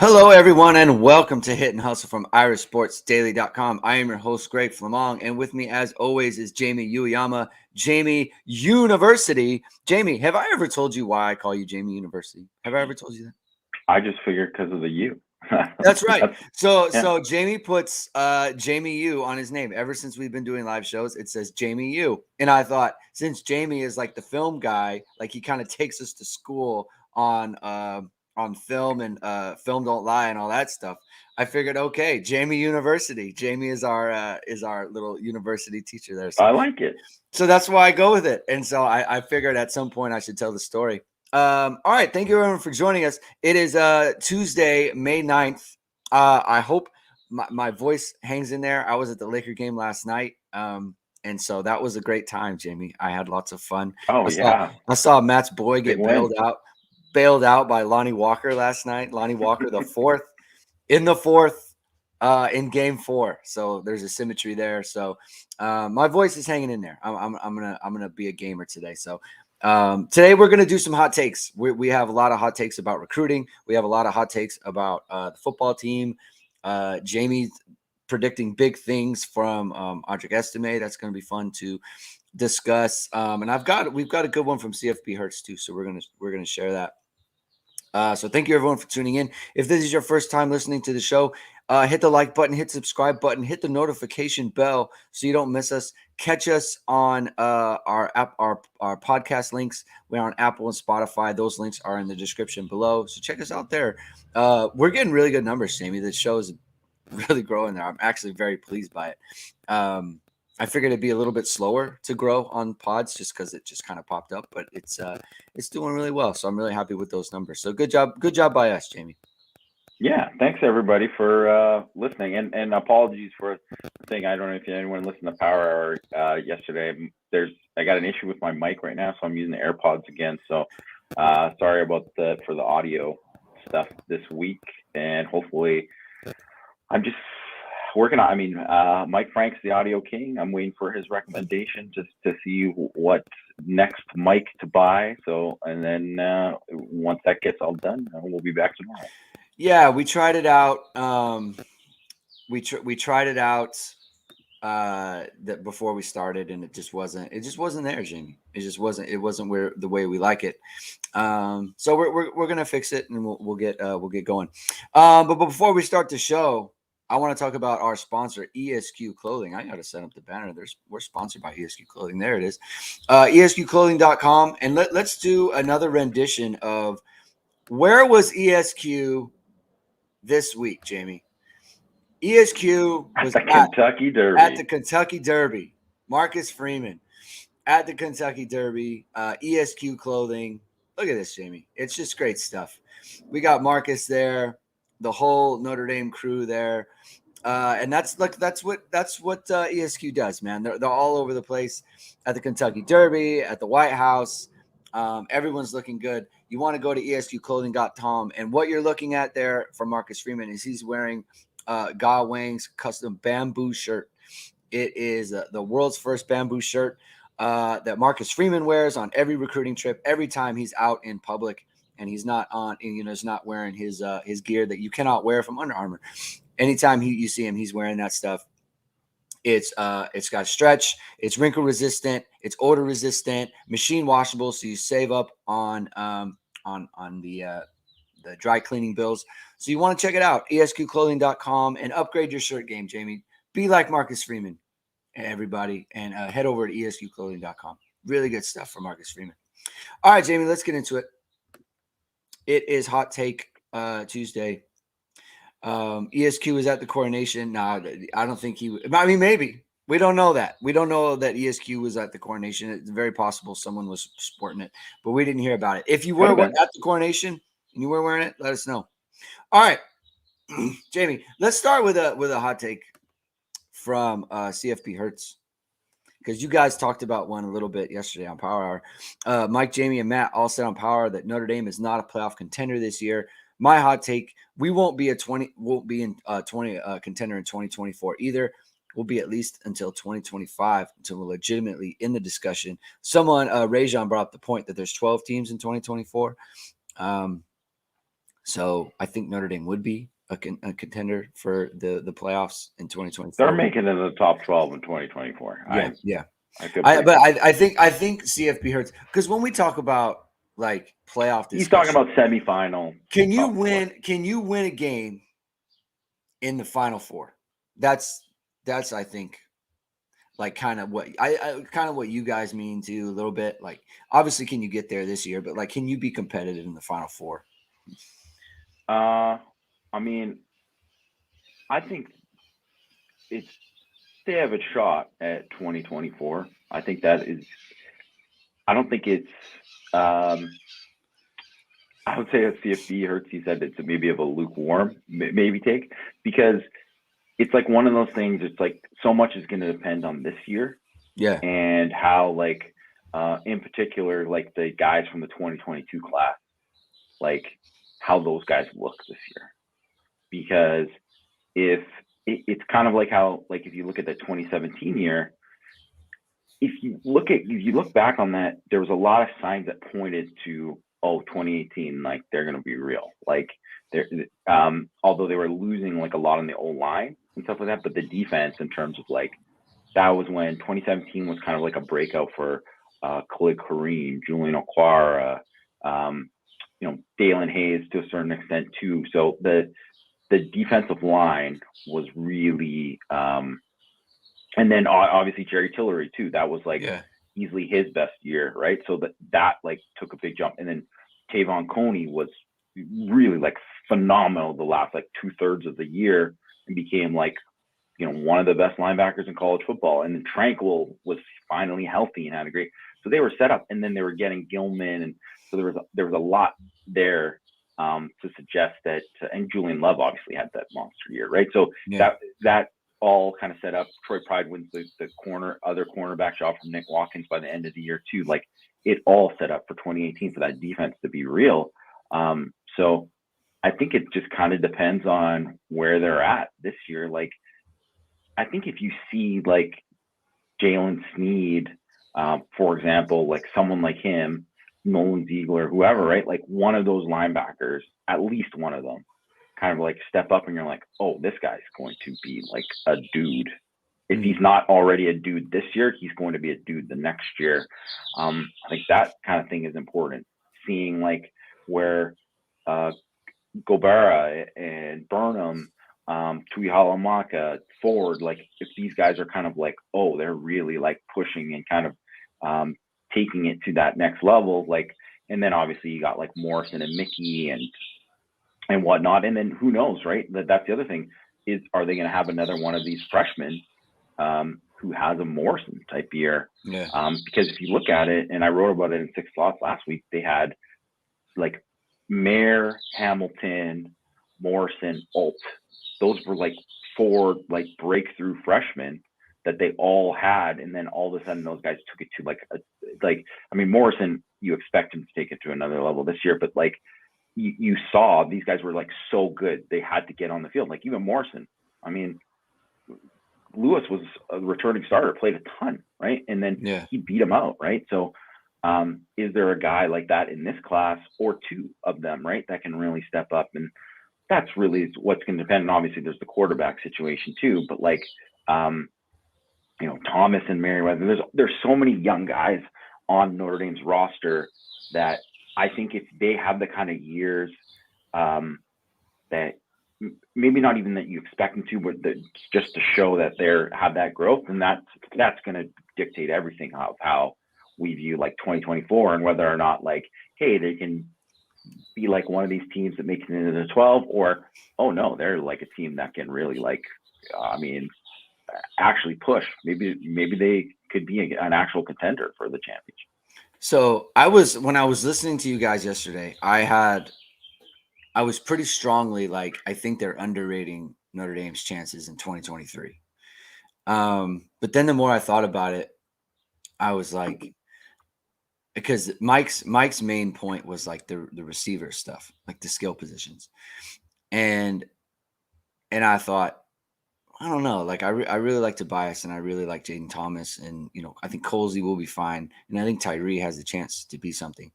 Hello, everyone, and welcome to Hit and Hustle from irishsportsdaily.com. I am your host, Greg Flamong, and with me, as always, is Jamie Uyama, Jamie University. Jamie, have I ever told you why I call you Jamie University? Have I ever told you that? I just figured because of the U. That's right. So Yeah. Jamie puts Jamie U on his name. Ever since we've been doing live shows, it says Jamie U. And I thought, since Jamie is like the film guy, like he kind of takes us to school on film and film don't lie and all that stuff. I figured, okay, Jamie University. Jamie is our little university teacher there. I like it. So that's why I go with it. And so I figured at some point I should tell the story. All right. Thank you everyone for joining us. It is Tuesday, May 9th. I hope my voice hangs in there. I was at the Laker game last night. And so that was a great time, Jamie. I had lots of fun. Oh, yeah. I saw Matt's boy get Big win. bailed out by Lonnie Walker last night. Lonnie Walker, the fourth in in game 4. So there's a symmetry there. So my voice is hanging in there. I'm gonna be a gamer today. So today we're gonna do some hot takes. We have a lot of hot takes about recruiting. We have a lot of hot takes about the football team. Jamie's predicting big things from Audric Estime. That's gonna be fun to discuss. And we've got a good one from CFP Hertz too. So we're gonna share that. So thank you everyone for tuning in. If this is your first time listening to the show, hit the like button, hit subscribe button, hit the notification bell so you don't miss us. Catch us on our podcast links. We're on Apple and Spotify. Those links are in the description below. So check us out there. We're getting really good numbers, Jamie. The show is really growing there. I'm actually very pleased by it. I figured it'd be a little bit slower to grow on pods just because it just kind of popped up, but it's doing really well. So I'm really happy with those numbers. So good job by us, Jamie. Yeah. Thanks everybody for listening, and apologies for the thing. I don't know if anyone listened to Power Hour yesterday. I got an issue with my mic right now, so I'm using the AirPods again. So sorry about for the audio stuff this week, and hopefully I'm just working on. I mean, Mike Frank's the audio king. I'm waiting for his recommendation just to see what next mic to buy. So, and then once that gets all done, we'll be back tomorrow. Yeah, we tried it out. We tried it out that before we started, and it just wasn't there, Jamie. It wasn't where the way we like it. So we're gonna fix it, and we'll get going. But before we start the show, I want to talk about our sponsor, ESQ Clothing. I got to set up the banner. We're sponsored by ESQ Clothing. There it is. ESQclothing.com. And let's do another rendition of where was ESQ this week, Jamie? ESQ was at the Kentucky Derby. At the Kentucky Derby. Marcus Freeman at the Kentucky Derby. ESQ Clothing. Look at this, Jamie. It's just great stuff. We got Marcus there, the whole Notre Dame crew there, and that's what ESQ does, man. They're all over the place at the Kentucky Derby, at the White House. Everyone's looking good. You want to go to ESQclothing.com, and what you're looking at there for Marcus Freeman is he's wearing Ga Wang's custom bamboo shirt. It is the world's first bamboo shirt that Marcus Freeman wears on every recruiting trip, every time he's out in public. And he's not he's not wearing his gear that you cannot wear from Under Armour. Anytime you see him, he's wearing that stuff. It's got stretch, it's wrinkle resistant, it's odor resistant, machine washable, so you save up on the dry cleaning bills. So you want to check it out, ESQclothing.com, and upgrade your shirt game, Jamie. Be like Marcus Freeman, everybody, and head over to ESQclothing.com. Really good stuff for Marcus Freeman. All right, Jamie, let's get into it. It is Hot Take Tuesday. ESQ is at the coronation. No, I don't think he – I mean, maybe. We don't know that. We don't know that ESQ was at the coronation. It's very possible someone was sporting it, but we didn't hear about it. If you were at the coronation and you were wearing it, let us know. All right, Jamie, let's start with a hot take from CFP Hertz, because you guys talked about one a little bit yesterday on Power Hour. Mike, Jamie, and Matt all said on Power Hour that Notre Dame is not a playoff contender this year. My hot take: we won't be in 20 contender in 2024 either. We'll be at least until 2025 until we're legitimately in the discussion. Someone, Rajan, brought up the point that there's 12 teams in 2024. So I think Notre Dame would be a contender for the playoffs in 2024. They're making it in the top 12 in 2024. Yeah. I feel But I think CFP hurts because when we talk about like playoff discussion, he's talking about semifinal. Can you win a game in the Final Four? That's I think like kind of what what you guys mean too a little bit. Like obviously, can you get there this year? But like, can you be competitive in the Final Four? I mean, I think they have a shot at 2024. I think that is. I don't think it's. I would say a CFB hurts. He said it's maybe of a lukewarm maybe take because it's like one of those things. It's like so much is going to depend on this year. Yeah. And how like in particular like the guys from the 2022 class, like how those guys look this year. Because if it's kind of like how like if you look at the 2017 year, if you look back on that, there was a lot of signs that pointed to 2018, like they're going to be real. Like they're although they were losing like a lot on the old line and stuff like that, but the defense in terms of like that was when 2017 was kind of like a breakout for Khalid Kareem, Julian Okwara, Dalen Hayes to a certain extent too. So the defensive line was really and then obviously Jerry Tillery too. That was like easily his best year, right? So that like took a big jump. And then Tavon Coney was really like phenomenal the last like 2/3 of the year and became like one of the best linebackers in college football. And then Tranquil was finally healthy and had a great. So they were set up, and then they were getting Gilman, and so there was a lot there to suggest that. And Julian Love obviously had that monster year, right? So that all kind of set up. Troy Pride wins the other cornerback job from Nick Watkins by the end of the year too. Like it all set up for 2018 for that defense to be real. So I think it just kind of depends on where they're at this year. Like I think if you see like Jalen Sneed, for example, like someone like him, Nolan Ziegler, whoever, right? Like one of those linebackers, at least one of them, kind of like step up and you're like, oh, this guy's going to be like a dude. If he's not already a dude this year, he's going to be a dude the next year. I think that kind of thing is important. Seeing like where Gobera and Burnham, Tuihalamaka, Ford, like if these guys are kind of like, oh, they're really like pushing and kind of taking it to that next level, like, and then obviously you got like Morrison and Mickey and whatnot, and then who knows, right? That's the other thing is, are they going to have another one of these freshmen who has a Morrison type year? Yeah. Because if you look at it, and I wrote about it in 6 Slots last week, they had like Mayer, Hamilton, Morrison, Alt. Those were like 4 like breakthrough freshmen that they all had, and then all of a sudden those guys took it to Morrison, you expect him to take it to another level this year, but like you saw these guys were like so good they had to get on the field. Like even Morrison, I mean, Lewis was a returning starter, played a ton, right? And then he beat him out, right? So is there a guy like that in this class, or 2 of them, right, that can really step up? And that's really what's going to depend. And obviously there's the quarterback situation too, but like, Thomas and Merriweather, there's so many young guys on Notre Dame's roster that I think if they have the kind of years that maybe not even that you expect them to, but just to show that they have that growth, and that's going to dictate everything of how we view like 2024 and whether or not like, hey, they can be like one of these teams that makes it into the 12, or oh no, they're like a team that can really like, actually push. Maybe they could be an actual contender for the championship. So when I was listening to you guys yesterday, I was pretty strongly like, I think they're underrating Notre Dame's chances in 2023. But then the more I thought about it, I was like, because Mike's main point was like the receiver stuff, like the skill positions. And I thought, I don't know, like I really like Tobias, and I really like Jaden Thomas, and I think Colsey will be fine, and I think Tyree has a chance to be something.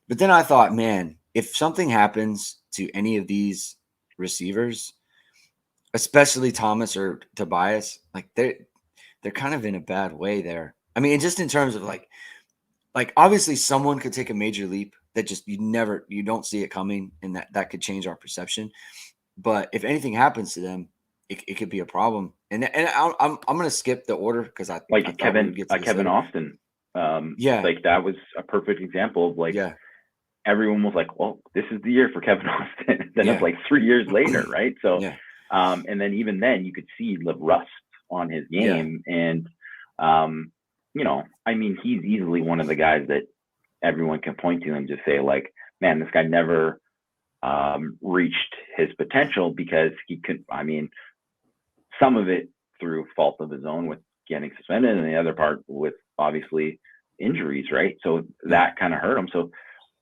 But then I thought, man, if something happens to any of these receivers, especially Thomas or Tobias, like they're kind of in a bad way there. I mean, just in terms of like obviously someone could take a major leap that just you don't see it coming, and that could change our perception. But if anything happens to them, it could be a problem. And I'm gonna skip the order because I Like thought Kevin, we would get to this Kevin later. Austin. Yeah. Like that was a perfect example of like everyone was like, well, this is the year for Kevin Austin. Then it's like 3 years later, right? So, and then even then you could see the rust on his game. And, you know, I mean, he's easily one of the guys that everyone can point to and just say like, man, this guy never reached his potential because he could, I mean, some of it through fault of his own with getting suspended, and the other part with obviously injuries, right? So that kind of hurt him. So,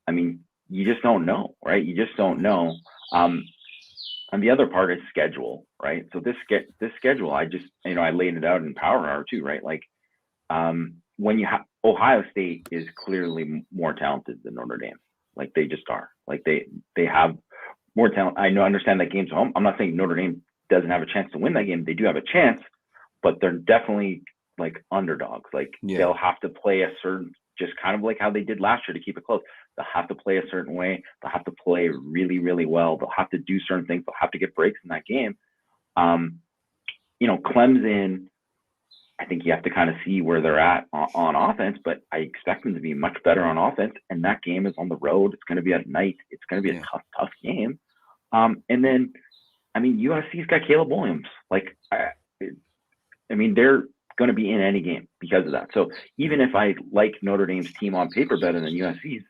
I mean, you just don't know, right? You just don't know. And the other part is schedule, right? So this schedule, I just, you know, I laid it out in Power Hour too, right? Like when you have Ohio State is clearly more talented than Notre Dame. Like they just are. Like they have more talent. I understand that game's home. I'm not saying Notre Dame doesn't have a chance to win that game. They do have a chance, but they're definitely like underdogs. Like they'll have to play a certain, just kind of like how they did last year to keep it close. They'll have to play a certain way. They'll have to play really, really well. They'll have to do certain things. They'll have to get breaks in that game. You know, Clemson, I think you have to kind of see where they're at on offense, but I expect them to be much better on offense. And that game is on the road. It's going to be at night. It's going to be a tough game. And then, I mean, USC's got Caleb Williams. Like, I mean, they're going to be in any game because of that. So even if I like Notre Dame's team on paper better than USC's,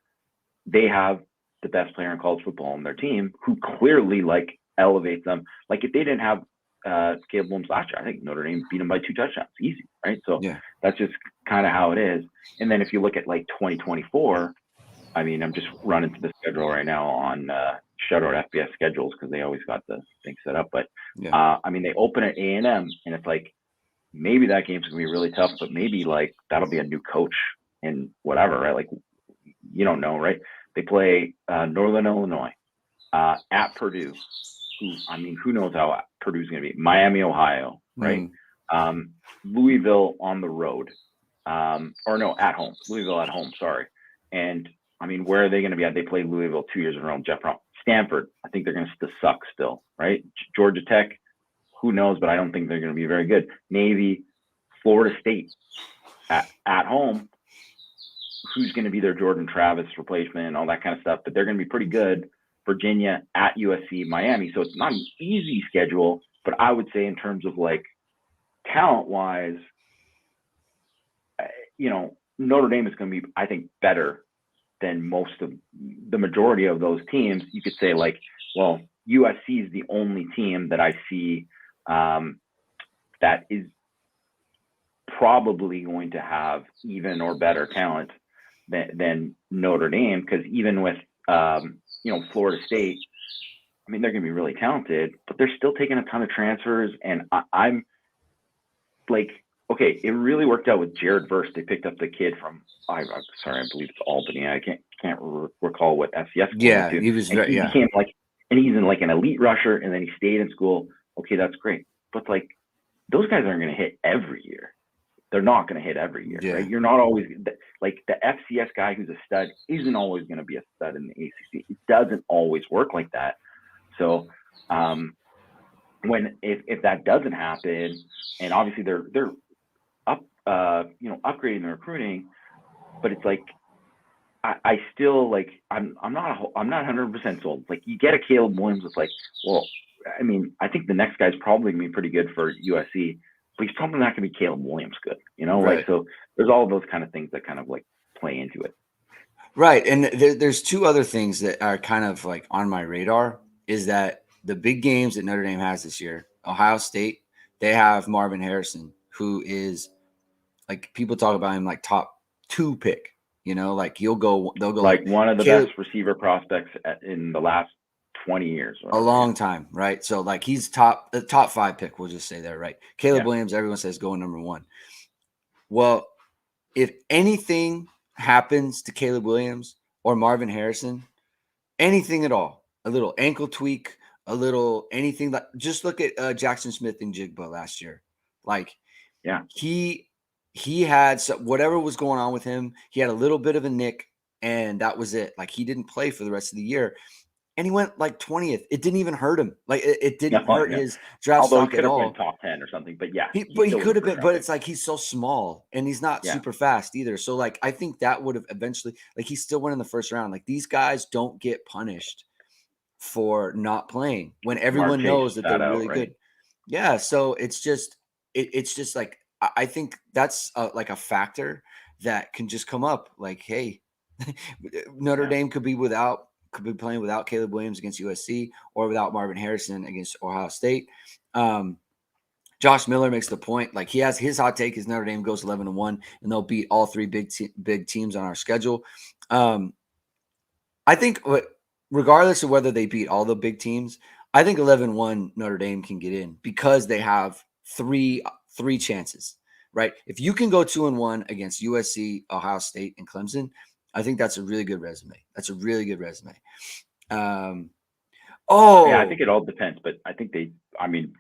they have the best player in college football on their team who clearly like elevates them. Like if they didn't have Caleb Williams last year, I think Notre Dame beat them by 2 touchdowns. Easy, right? So that's just kind of how it is. And then if you look at like 2024, I mean, I'm just running to the schedule right now on shout out FBS schedules because they always got the thing set up. But I mean, they open at A&M and it's like, maybe that game's gonna be really tough, but maybe like that'll be a new coach and whatever, right? Like you don't know, right? They play Northern Illinois at Purdue. Who knows how Purdue's gonna be? Miami, Ohio, right? Louisville on the road, or no, at home. Louisville at home. Sorry. And I mean, where are they gonna be at? They played Louisville 2 years in a row. Jeff Brown. Stanford. I think they're gonna suck still, right? Georgia Tech. Who knows, but I don't think they're going to be very good. Navy, Florida State at home. Who's going to be their Jordan Travis replacement and all that kind of stuff, but they're going to be pretty good. Virginia at USC, Miami. So it's not an easy schedule, but I would say in terms of like talent wise, you know, Notre Dame is going to be, I think, better than most of the majority of those teams. You could say like, well, USC is the only team that I see that is probably going to have even or better talent than Notre Dame, because even with you know, Florida State, I mean, they're going to be really talented, but they're still taking a ton of transfers. And I'm like, okay, it really worked out with Jared Verse. They picked up the kid from, I'm sorry, I believe it's Albany. I can't recall what FCS. Yeah, he was. And he became like, and he's in like an elite rusher, and then he stayed in school. Okay, that's great. But like, those guys aren't going to hit every year. They're not going to hit every year, right? You're not always like the FCS guy who's a stud isn't always going to be a stud in the ACC. It doesn't always work like that. So if that doesn't happen, and obviously they're up, you know, upgrading the recruiting, but it's like I still like I'm not 100% sold. Like you get a Caleb Williams, it's like, well, I mean, I think the next guy's probably gonna be pretty good for USC, but he's probably not gonna be Caleb Williams good, you know? Right. Like, so there's all of those kind of things that kind of like play into it. Right. And there's two other things that are kind of like on my radar is that the big games that Notre Dame has this year, Ohio State, they have Marvin Harrison, who is like, people talk about him like top 2 pick, you know, like they'll go like one of the best receiver prospects in the last 20 years. A long time, right? So like he's the top 5 pick, we'll just say that, right? Caleb Williams, everyone says going number 1. Well, if anything happens to Caleb Williams or Marvin Harrison, anything at all, a little ankle tweak, a little anything that just look at Jackson Smith and Jigba last year. Like, Yeah. he had whatever was going on with him. He had a little bit of a nick, and that was it. Like, he didn't play for the rest of the year, and he went like 20th. It didn't even hurt him. Like, it didn't hurt his draft Although stock he could at have all. went top 10 or something, but yeah, He still could have been, but pick. it's like he's so small and he's not super fast either. So like, I think that would have eventually, like, he still went in the first round. Like, these guys don't get punished for not playing when everyone knows that they're really good. Yeah. So it's just like, I think that's like a factor that can just come up. Like, hey, Notre Dame could be playing without Caleb Williams against USC, or without Marvin Harrison against Ohio State. Josh Miller makes the point. Like, he has his hot take is Notre Dame goes 11-1 and they'll beat all three big teams on our schedule. I think regardless of whether they beat all the big teams, I think 11-1 Notre Dame can get in because they have three chances, right? If you can go 2-1 against USC, Ohio State, and Clemson, I think that's a really good resume. That's a really good resume. Yeah, I think it all depends, but I think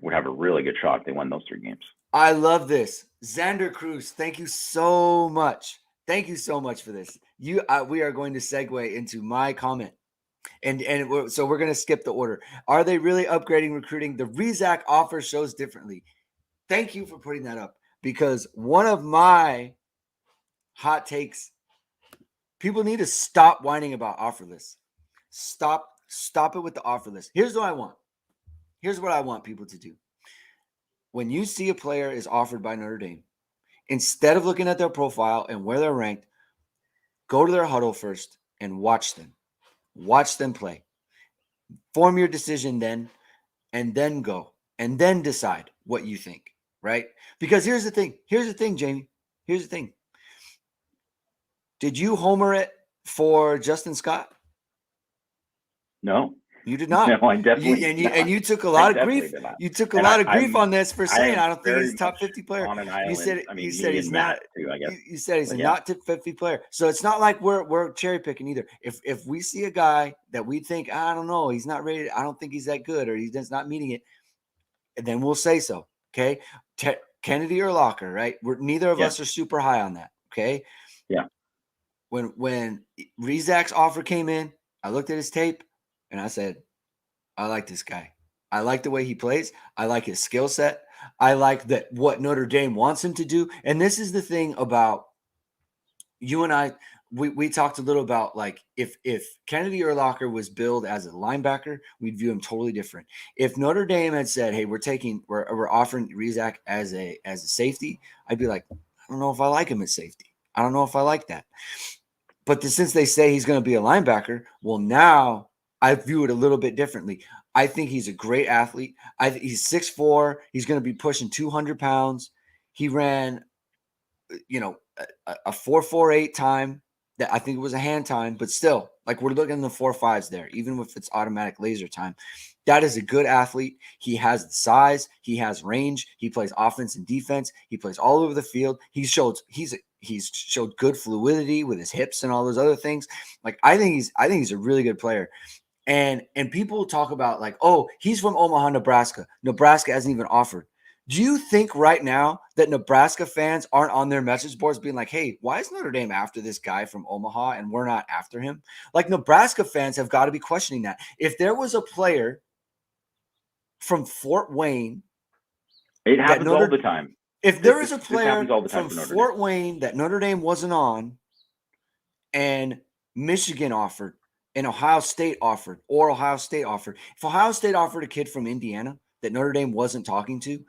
would have a really good shot if they won those 3 games. I love this. Xander Cruz, thank you so much. Thank you so much for this. We are going to segue into my comment. So we're going to skip the order. Are they really upgrading recruiting? The Rezac offer shows differently. Thank you for putting that up, because one of my hot takes, people need to stop whining about offer lists. Stop it with the offer list. Here's what I want. Here's what I want people to do. When you see a player is offered by Notre Dame, instead of looking at their profile and where they're ranked, go to their huddle first and watch them. Watch them play. Form your decision then, and then go, and then decide what you think, right? Because here's the thing, Jamie. Here's the thing. Did you homer it for Justin Scott? No. You did not. No, I definitely and you took a lot of grief. You took a lot of grief on this for saying I don't think he's a top 50 player. You said he's not. Too, I guess. You said he's not top 50 player. So it's not like we're cherry picking either. If we see a guy that we think, I don't know, he's not rated, I don't think he's that good, or he's just not meeting it, then we'll say so. Okay, Kennedy or Locker, right? Neither of us are super high on that. Okay. Yeah. When Rezac's offer came in, I looked at his tape. And I said, I like this guy. I like the way he plays. I like his skill set. I like what Notre Dame wants him to do. And this is the thing about you and I. We talked a little about, like, if Kennedy Urlacher was billed as a linebacker, we'd view him totally different. If Notre Dame had said, hey, we're offering Rezac as a safety, I'd be like, I don't know if I like him at safety. I don't know if I like that. But since they say he's going to be a linebacker, well, now I view it a little bit differently. I think he's a great athlete. He's 6'4". He's going to be pushing 200 pounds. He ran, a 4.48 time that I think it was a hand time, but still, like, we're looking in the 4.5s there, even if it's automatic laser time. That is a good athlete. He has the size. He has range. He plays offense and defense. He plays all over the field. He's showed good fluidity with his hips and all those other things. Like, I think he's a really good player. And people talk about, like, oh, he's from Omaha, Nebraska. Nebraska hasn't even offered. Do you think right now that Nebraska fans aren't on their message boards being like, hey, why is Notre Dame after this guy from Omaha and we're not after him? Like, Nebraska fans have got to be questioning that. If there was a player from Fort Wayne, it happens all the time. If there is a player from Fort Wayne that Notre Dame wasn't on, and Michigan offered, and Ohio State offered, if Ohio State offered a kid from Indiana that Notre Dame wasn't talking to,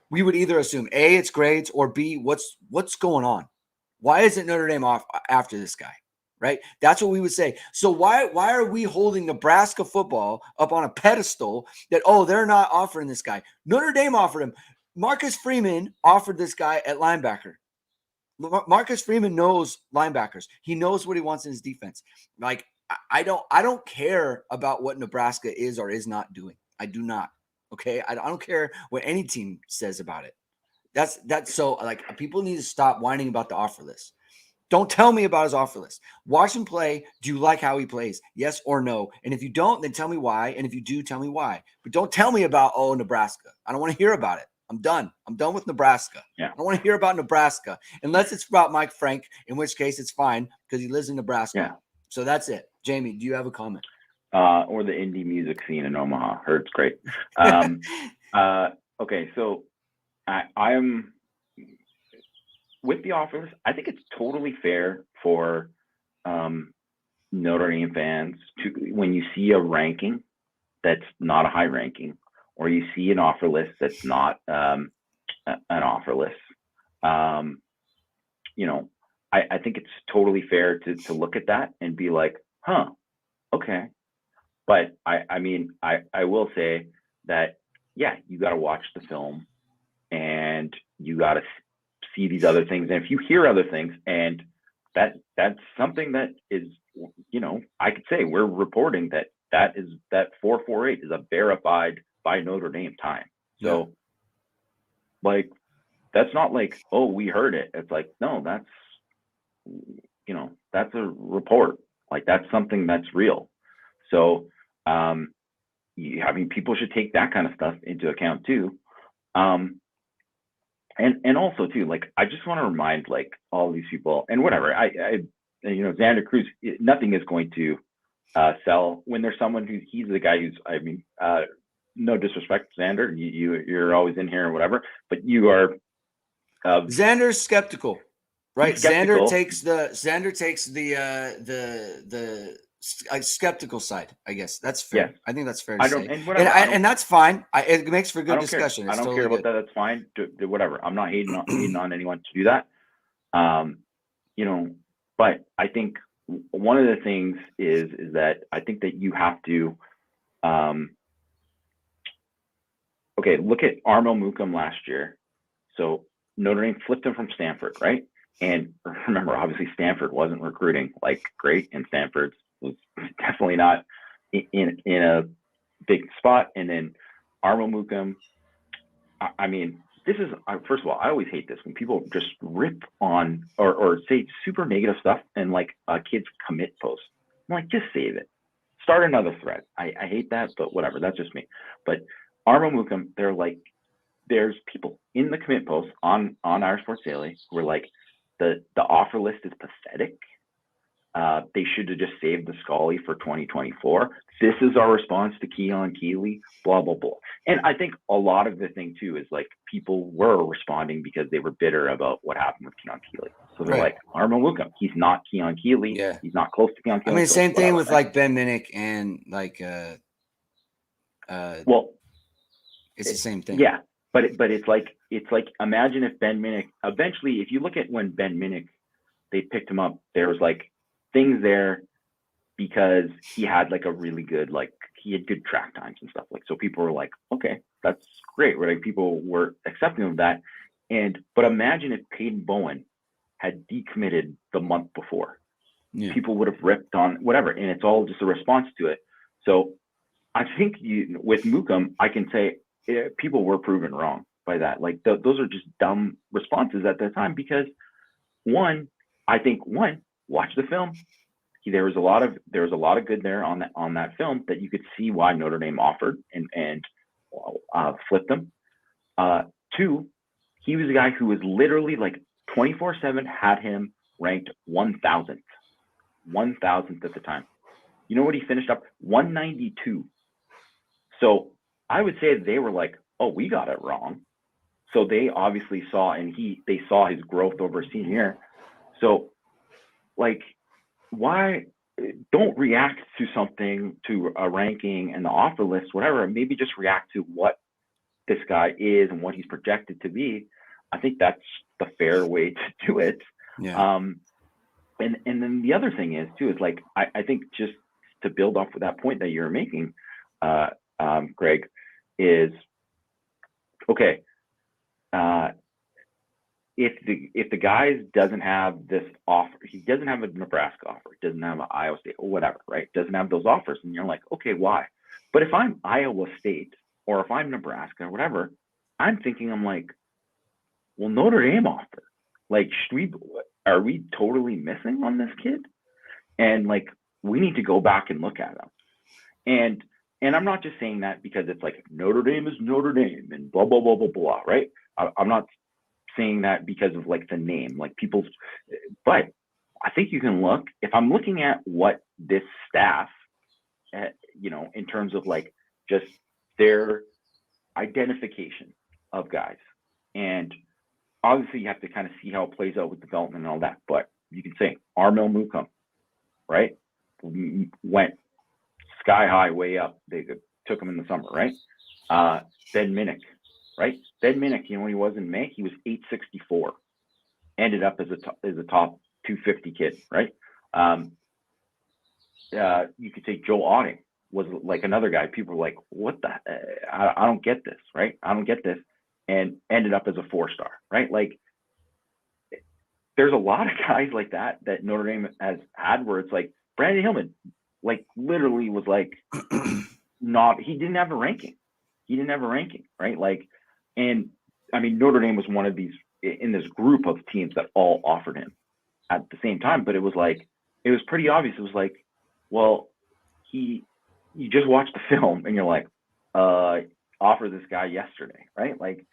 we would either assume A, it's grades, or B, what's going on? Why isn't Notre Dame off after this guy? Right? That's what we would say. So why are we holding Nebraska football up on a pedestal that, oh, they're not offering this guy? Notre Dame offered him. Marcus Freeman offered this guy at linebacker. Marcus Freeman knows linebackers. He knows what he wants in his defense. Like, I don't care about what Nebraska is or is not doing. I do not. Okay. I don't care what any team says about it. That's so, like, people need to stop whining about the offer list. Don't tell me about his offer list. Watch him play. Do you like how he plays? Yes or no? And if you don't, then tell me why. And if you do, tell me why. But don't tell me about, Nebraska. I don't want to hear about it. I'm done. I'm done with Nebraska. Yeah. I don't want to hear about Nebraska unless it's about Mike Frank, in which case it's fine because he lives in Nebraska. Yeah. So that's it. Jamie, do you have a comment? Or the indie music scene in Omaha. Heard it's great. Okay, so I'm with the offer list. I think it's totally fair for Notre Dame fans to, when you see a ranking that's not a high ranking, or you see an offer list that's not an offer list, you know, I think it's totally fair to look at that and be like, huh, okay. But I mean, I will say that, yeah, you got to watch the film and you got to see these other things. And if you hear other things, and that's something that is, you know, I could say we're reporting that 448 is a verified by Notre Dame time. So like, that's not like, oh, we heard it. It's like, no, that's, you know, that's a report. Like, that's something that's real. So, I mean, people should take that kind of stuff into account too. And also too, like, I just want to remind, like, all these people, and whatever, I you know, Xander Cruz, nothing is going to sell when there's someone he's the guy who's, I mean, no disrespect, Xander, you're always in here or whatever, but you are. Xander's skeptical, right? Skeptical. Xander takes the skeptical side, I guess. That's fair. Yes. I think that's fair to say. And that's fine. It makes for good discussion. I don't care about that. That's fine. Do whatever. I'm not hating on anyone to do that. You know, but I think one of the things is that I think that you have to, okay, look at Armel Mukum last year. So Notre Dame flipped him from Stanford, right? And remember, obviously Stanford wasn't recruiting like great, and Stanford was definitely not in a big spot. And then Armel Mukum, I mean, this is, first of all, I always hate this when people just rip on or say super negative stuff and like a kid's commit post. I'm like, just save it. Start another thread. I hate that, but whatever. That's just me. But Armel Mukum, they're like, there's people in the commit post on Irish Sports Daily who are like, the offer list is pathetic. They should have just saved the Scully for 2024. This is our response to Keon Keeley, blah, blah, blah. And I think a lot of the thing too is like people were responding because they were bitter about what happened with Keon Keeley. So they're like, Armel Mukum, he's not Keon Keeley. Yeah. He's not close to Keon Keeley. I mean, same thing with like Ben Minnick and like, well, it's the same thing. Yeah. But it's like imagine if Ben Minnick eventually, if you look at when Ben Minnick, they picked him up, there was like things there because he had like a really good, like he had good track times and stuff, like, so people were like, okay, that's great, right? Like, people were accepting of that. But imagine if Peyton Bowen had decommitted the month before. People would have ripped on whatever, and it's all just a response to it. So I think with Mukum, I can say people were proven wrong by that. Like those are just dumb responses at the time because I think watch the film. There was a lot of good there on that film that you could see why Notre Dame offered and flipped them. 2, he was a guy who was literally like 24/7 had him ranked 1,000th at the time. You know what he finished up? 192. So I would say they were like, oh, we got it wrong. So they obviously saw, and they saw his growth over senior year. So like, why don't react to something, to a ranking and the offer list, whatever, maybe just react to what this guy is and what he's projected to be. I think that's the fair way to do it. Yeah. And then the other thing is too, is like, I think just to build off of that point that you're making, Greg, is okay. If the guy doesn't have this offer, he doesn't have a Nebraska offer, he doesn't have an Iowa State or whatever, right? Doesn't have those offers, and you're like, okay, why? But if I'm Iowa State or if I'm Nebraska or whatever, I'm like, well, Notre Dame offer. Like, are we totally missing on this kid? And like, we need to go back and look at him. And I'm not just saying that because it's like Notre Dame is Notre Dame and blah, blah, blah, blah, blah, right? I'm not saying that because of like the name, like people's, but I think you can look, if I'm looking at what this staff, you know, in terms of like just their identification of guys. And obviously you have to kind of see how it plays out with development and all that, but you can say Armel Mukum, right? Went sky high, way up. They took him in the summer, right? Ben Minnick, right? Ben Minnick, you know what he was in May? He was 864. Ended up as a top 250 kid, right? You could say Joe Otting was like another guy. People were like, what the, I don't get this, right? I don't get this. And ended up as a 4-star, right? Like, there's a lot of guys like that Notre Dame has had where it's like Brandon Hillman, like literally was like he didn't have a ranking. He didn't have a ranking, right? Like, and I mean, Notre Dame was one of these in this group of teams that all offered him at the same time, but it was like, it was pretty obvious. It was like, well, you just watch the film and you're like, offer this guy yesterday, right? Like,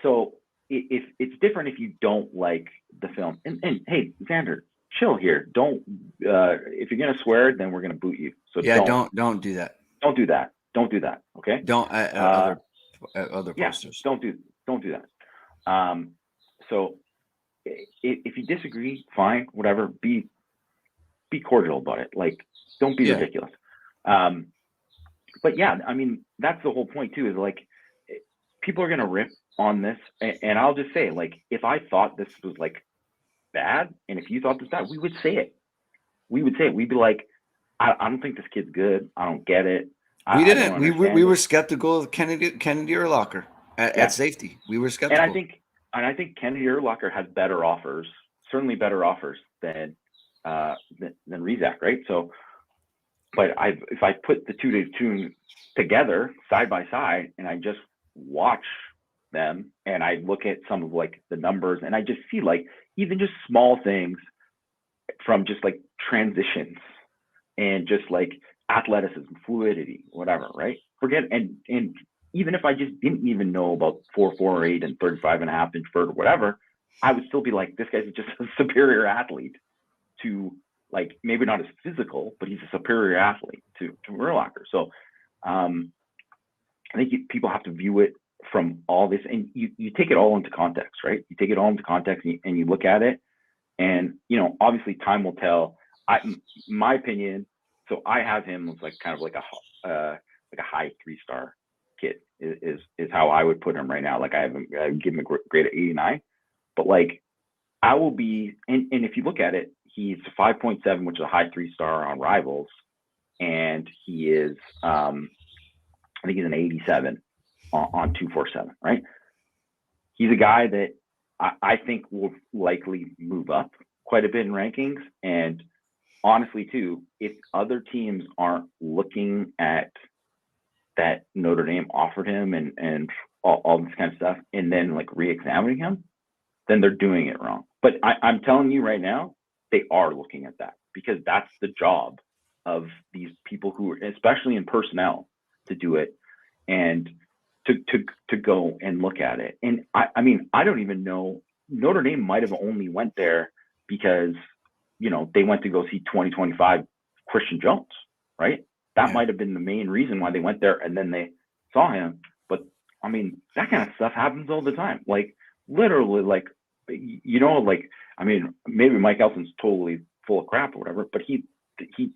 so if it's different if you don't like the film. And hey, Xander, chill here. Don't if you're gonna swear, then we're gonna boot you. So yeah, don't do that. Don't do that. Don't do that. Okay. Don't other posters. Don't do that. So if you disagree, fine, whatever. Be cordial about it. Like, don't be ridiculous. But yeah, I mean, that's the whole point too. Is like, people are gonna rip on this, and I'll just say, like, if I thought this was like bad, and if you thought this bad, we would say it. We'd be like, I don't think this kid's good. I don't get it. We didn't. We were skeptical of Kennedy Urlacher at safety. We were skeptical. And I think Kennedy Urlacher has better offers, certainly better offers than Rizak, right? So, but if I put the two together side by side, and I just watch them, and I look at some of like the numbers, and I just see like even just small things from just like transitions and just like athleticism, fluidity, whatever, right? And even if I just didn't even know about 4.48 and 35.5-inch vert or whatever, I would still be like, this guy's just a superior athlete to, like, maybe not as physical, but he's a superior athlete to Urlacher. So I think people have to view it from all this, and you take it all into context, right? You take it all into context and you look at it, and, you know, obviously time will tell. My opinion, so I have him as like kind of like a high 3-star kid is how I would put him right now. Like, I give him a grade of 89, but like, I will be, and if you look at it, he's a 5.7, which is a high 3-star on Rivals, and he is, I think he's an 87 on 247, right? He's a guy that I think will likely move up quite a bit in rankings. And honestly, too, if other teams aren't looking at that Notre Dame offered him and all this kind of stuff, and then like re-examining him, then they're doing it wrong. But I'm telling you right now, they are looking at that, because that's the job of these people who are, especially in personnel, to do it and to go and look at it. And I mean, I don't even know, Notre Dame might have only went there because, you know, they went to go see 2025 Christian Jones, right? That might have been the main reason why they went there, and then they saw him. But I mean, that kind of stuff happens all the time. Like, literally, like, you know, like, I mean, maybe Mike Elson's totally full of crap or whatever, but he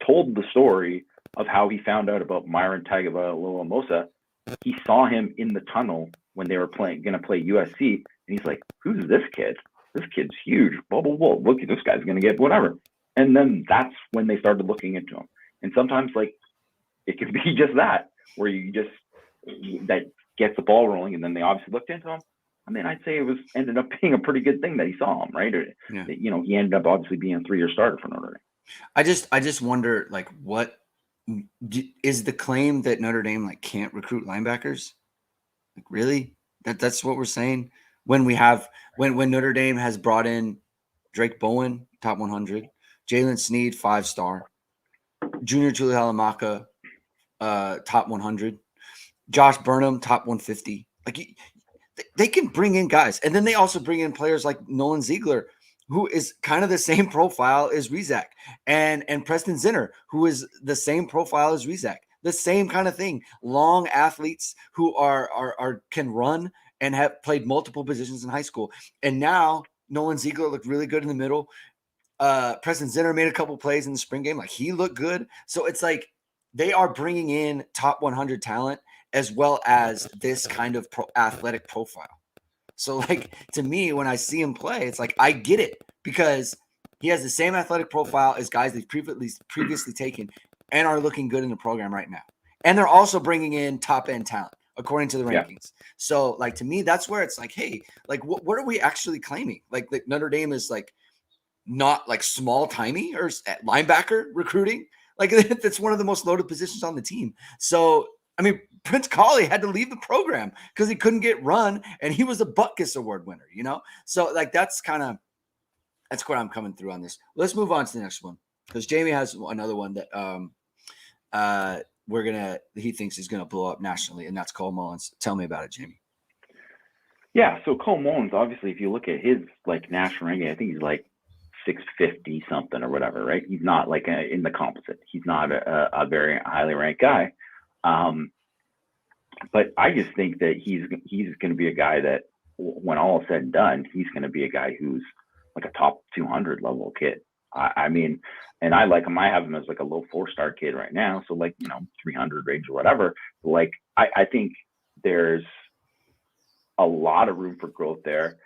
told the story of how he found out about Myron Tagovailoa. He saw him in the tunnel when they were going to play USC, and he's like, "Who's this kid? This kid's huge. Blah blah blah. Look, this guy's going to get whatever." And then that's when they started looking into him. And sometimes, like, it can be just that, where that gets the ball rolling, and then they obviously looked into him. I mean, I'd say it ended up being a pretty good thing that he saw him, right? You know, he ended up obviously being a 3-year starter for Notre Dame. I just wonder, like, what is the claim that Notre Dame like can't recruit linebackers? Like, really? That's what we're saying? when Notre Dame has brought in Drake Bowen, top 100, Jalen Sneed, 5-star, Junior Tuihalamaka, top 100, Josh Burnham, top 150. Like they can bring in guys, and then they also bring in players like Nolan Ziegler, who is kind of the same profile as Rizak, and Preston Zinner, who is the same profile as Rizak. The same kind of thing. Long athletes who are can run and have played multiple positions in high school. And now Nolan Ziegler looked really good in the middle. Preston Zinner made a couple plays in the spring game. Like he looked good. So it's like they are bringing in top 100 talent as well as this kind of athletic profile. So like to me, when I see him play, it's like I get it because he has the same athletic profile as guys they've previously taken and are looking good in the program right now. And they're also bringing in top end talent according to the rankings. So like to me, that's where it's like, hey, like what are we actually claiming? Like Notre Dame is like not like small timey or linebacker recruiting. Like that's one of the most loaded positions on the team. So I mean, Prince Colley had to leave the program because he couldn't get run, and he was a Butkus Award winner, you know? So, like, that's where I'm coming through on this. Let's move on to the next one because Jamie has another one that he thinks is gonna blow up nationally, and that's Cole Mullins. Tell me about it, Jamie. Yeah, so Cole Mullins, obviously, if you look at his like national ranking, I think he's like 650 something or whatever, right? He's not like in the composite. He's not a very highly ranked guy. But I just think that he's going to be a guy that when all is said and done, he's going to be a guy who's like a top 200 level kid. I mean, and I like him. I have him as like a low 4-star kid right now. So like, 300 range or whatever. Like, I think there's a lot of room for growth there.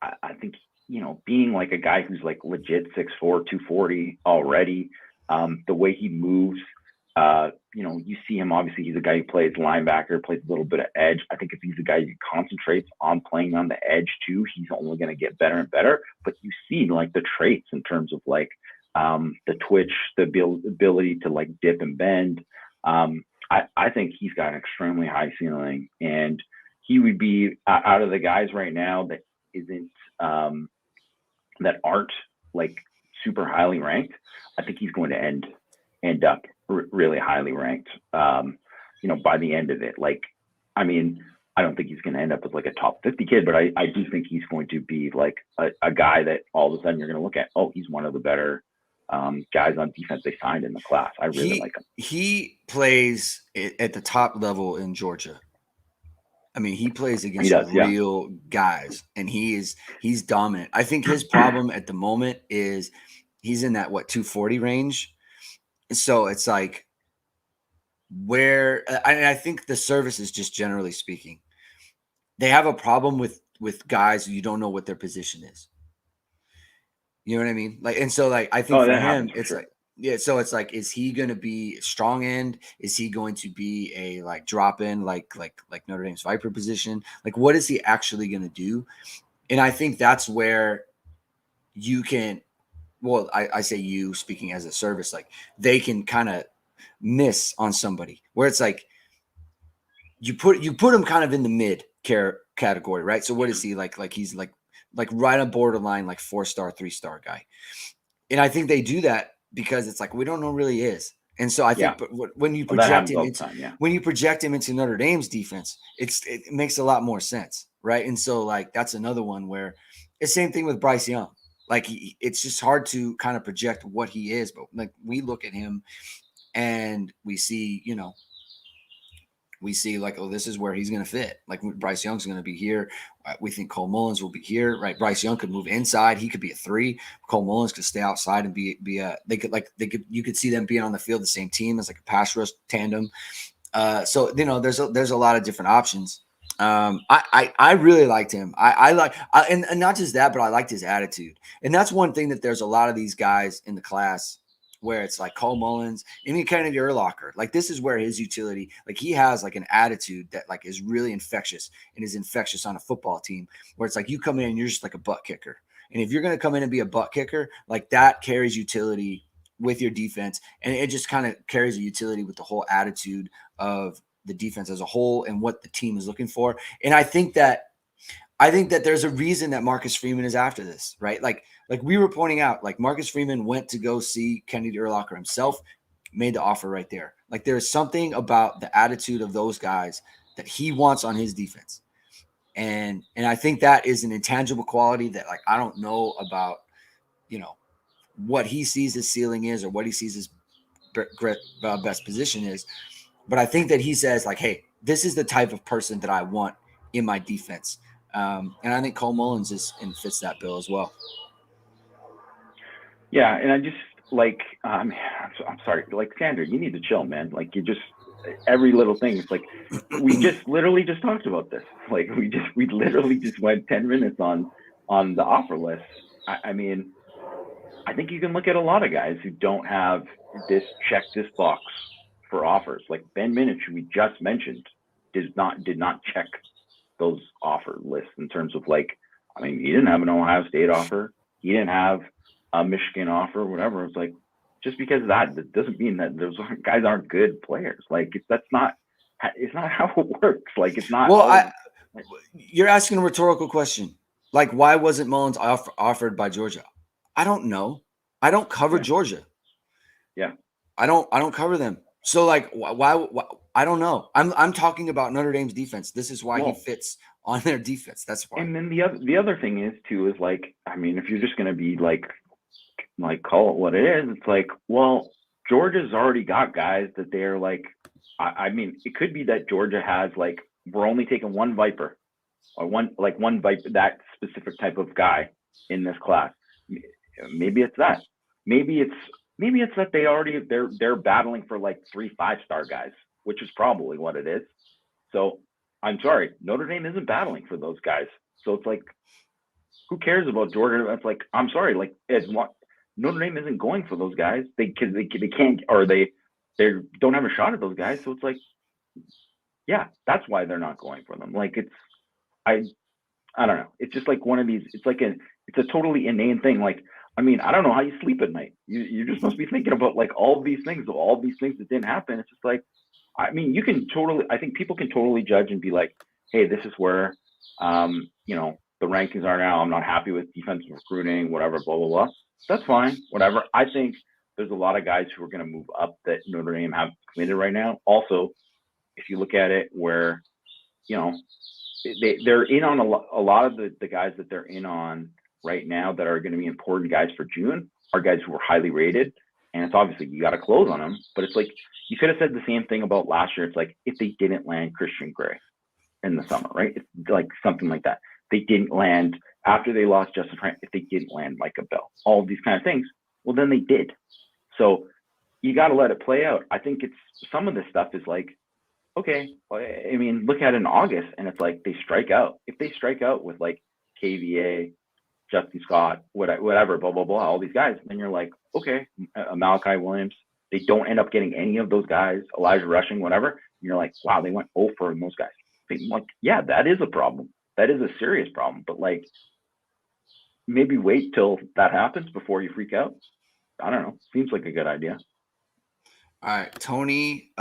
I think, being like a guy who's like legit 6'4", 240 already, the way he moves, you see him, obviously he's a guy who plays linebacker, plays a little bit of edge. I think if he's a guy who concentrates on playing on the edge too, he's only going to get better and better. But you see like the traits in terms of like the twitch, the ability to like dip and bend. I think he's got an extremely high ceiling, and he would be out of the guys right now that isn't that aren't like super highly ranked. I think he's going to end up really highly ranked, by the end of it. Like, I mean, I don't think he's going to end up as like a top 50 kid, but I do think he's going to be like a guy that all of a sudden you're going to look at, oh, he's one of the better guys on defense they signed in the class. I really like him. He plays at the top level in Georgia. I mean, he plays against real guys, and he's dominant. I think his problem at the moment is he's in that 240 range. So it's like I think the services, just generally speaking, they have a problem with guys you don't know what their position is. You know what I mean? Like, and so like I think for him, it's sure. So it's like, is he going to be strong end? Is he going to be a like drop in like Notre Dame's Viper position? Like, what is he actually going to do? And I think that's where you can. Well, I say you speaking as a service, like they can kind of miss on somebody where it's like you put him kind of in the mid category, right? So what is he like? Like he's like right on borderline, like 4-star, 3-star guy. And I think they do that because it's like we don't know really is. And so I think, but when you project him into Notre Dame's defense, it makes a lot more sense, right? And so like that's another one where it's the same thing with Bryce Young. Like it's just hard to kind of project what he is, but like we look at him and we see, like, oh, this is where he's going to fit. Like Bryce Young's going to be here. We think Cole Mullins will be here, right? Bryce Young could move inside. He could be a 3. Cole Mullins could stay outside and be you could see them being on the field, the same team as like a pass rush tandem. So, there's a lot of different options. I really liked him. And not just that, but I liked his attitude. And that's one thing that there's a lot of these guys in the class where it's like Cole Mullins, Amy Kennedy Urlacher. Like this is where his utility, like he has like an attitude that like is really infectious and is infectious on a football team where it's like you come in and you're just like a butt kicker. And if you're going to come in and be a butt kicker, like that carries utility with your defense. And it just kind of carries a utility with the whole attitude of the defense as a whole and what the team is looking for. And I think that I think that there's a reason that Marcus Freeman is after this, right? Like we were pointing out, like Marcus Freeman went to go see Kennedy Urlacher himself, made the offer right there. Like there's something about the attitude of those guys that he wants on his defense. And I think that is an intangible quality that, like, I don't know about, what he sees his ceiling is or what he sees his best position is. But I think that he says, like, hey, this is the type of person that I want in my defense. And I think Cole Mullins fits that bill as well. Yeah, and I just like I'm sorry, like Sandra, you need to chill, man. Like you just every little thing. It's like we just literally just talked about this. Like we literally just went 10 minutes on the offer list. I mean, I think you can look at a lot of guys who don't have this check this box for offers. Like Ben Minich, who we just mentioned, did not check those offer lists in terms of, like, I mean, he didn't have an Ohio State offer. He didn't have a Michigan offer, whatever. It's like, just because of that doesn't mean that those guys aren't good players. Like it's not how it works. Like it's not. Well, you're asking a rhetorical question. Like, why wasn't Mullins offered by Georgia? I don't know. I don't cover Georgia. Yeah. I don't cover them. So, like, why I don't know. I'm talking about Notre Dame's defense. This is why he fits on their defense. That's why. And then the other thing is too is, like, I mean, if you're just gonna be like call it what it is, it's like, well, Georgia's already got guys that they're like, I mean, it could be that Georgia has, like, we're only taking one Viper or one Viper, that specific type of guy in this class. Maybe it's that. Maybe it's that they're battling for like 3 5-star guys, which is probably what it is. So I'm sorry, Notre Dame isn't battling for those guys. So it's like, who cares about Georgia? It's like, I'm sorry, like, Notre Dame isn't going for those guys. They can't, or they don't have a shot at those guys. So it's like, yeah, that's why they're not going for them. Like I don't know. It's just like one of these. It's like it's a totally inane thing. Like, I mean, I don't know how you sleep at night. You just must be thinking about, like, all these things that didn't happen. It's just like, I mean, I think people can totally judge and be like, hey, this is where, the rankings are now. I'm not happy with defensive recruiting, whatever, blah, blah, blah. That's fine, whatever. I think there's a lot of guys who are going to move up that Notre Dame have committed right now. Also, if you look at it where, they're in on a lot of the guys that they're in on right now that are going to be important guys for June are guys who are highly rated. And it's obviously, you got to close on them. But it's like, you could have said the same thing about last year. It's like, if they didn't land Christian Gray in the summer, right? It's like something like that. They didn't land after they lost Justin Frank. If they didn't land Micah Bell, all of these kind of things, well, then they did. So you got to let it play out. I think it's some of this stuff is like, okay, I mean, look at it in August, and it's like they strike out. If they strike out with, like, KVA, Justin Scott, whatever, blah, blah, blah, all these guys, then you're like, okay, Malachi Williams, they don't end up getting any of those guys, Elijah Rushing, whatever. And you're like, wow, they went 0 for those guys. I'm like, yeah, that is a problem. That is a serious problem. But, like, maybe wait till that happens before you freak out. I don't know. Seems like a good idea. All right. Tony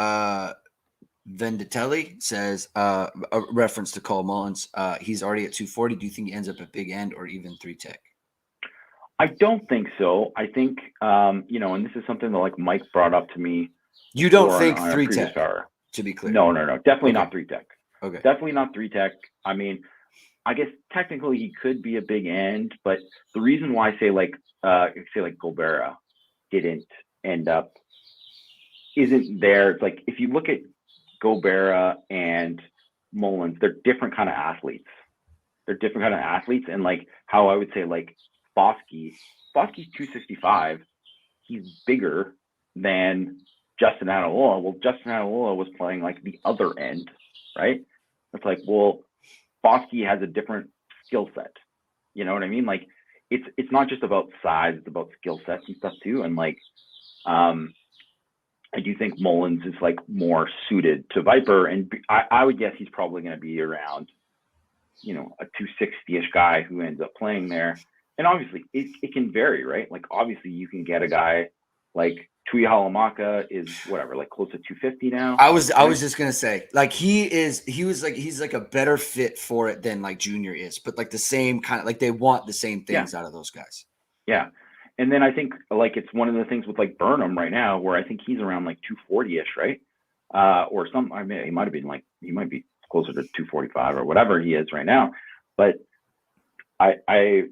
Venditelli says, a reference to Cole Mullins, he's already at 240. Do you think he ends up at big end or even 3-tech? I don't think so. I think, and this is something that, like, Mike brought up to me. You don't think 3-tech, to be clear? No. Definitely not 3-tech. Okay. Definitely not 3-tech. I mean, I guess technically he could be a big end, but the reason why I say like Gobera didn't end up isn't there. It's like, if you look at Gobera and Mullins, they're different kind of athletes. And, like, how I would say, like, Bosky's 265. He's bigger than Justin Adaloa. Well, Justin Adaloa was playing, like, the other end, right? It's like, well, Bosky has a different skill set. You know what I mean? Like, it's not just about size, it's about skill sets and stuff too. And, like, I do think Mullins is, like, more suited to Viper, and I would guess he's probably going to be around, a 260-ish guy who ends up playing there. And obviously it can vary, right? Like, obviously you can get a guy Like Tui Halamaka is whatever, like close to 250 now. I was just gonna say, like he's like a better fit for it than like Junior is, but like the same kind of, like they want the same things out of those guys. Yeah. And then I think like it's one of the things with like Burnham right now, where I think he's around like 240-ish, right? Or some, I mean, he might be closer to 245 or whatever he is right now. But I